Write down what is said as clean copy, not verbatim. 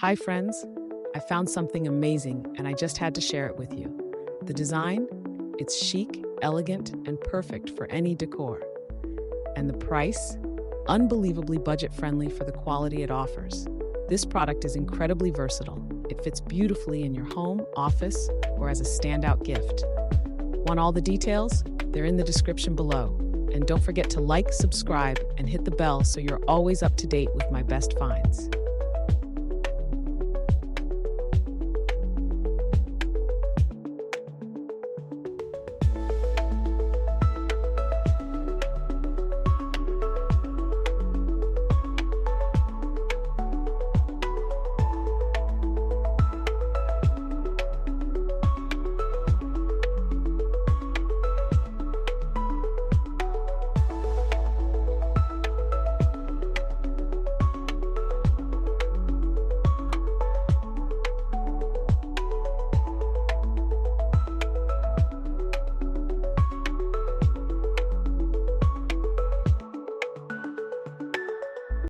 Hi friends, I found something amazing and I just had to share it with you. The design? It's chic, elegant, and perfect for any decor. And the price? Unbelievably budget-friendly for the quality it offers. This product is incredibly versatile. It fits beautifully in your home, office, or as a standout gift. Want all the details? They're in the description below. And don't forget to like, subscribe, and hit the bell so you're always up to date with my best finds.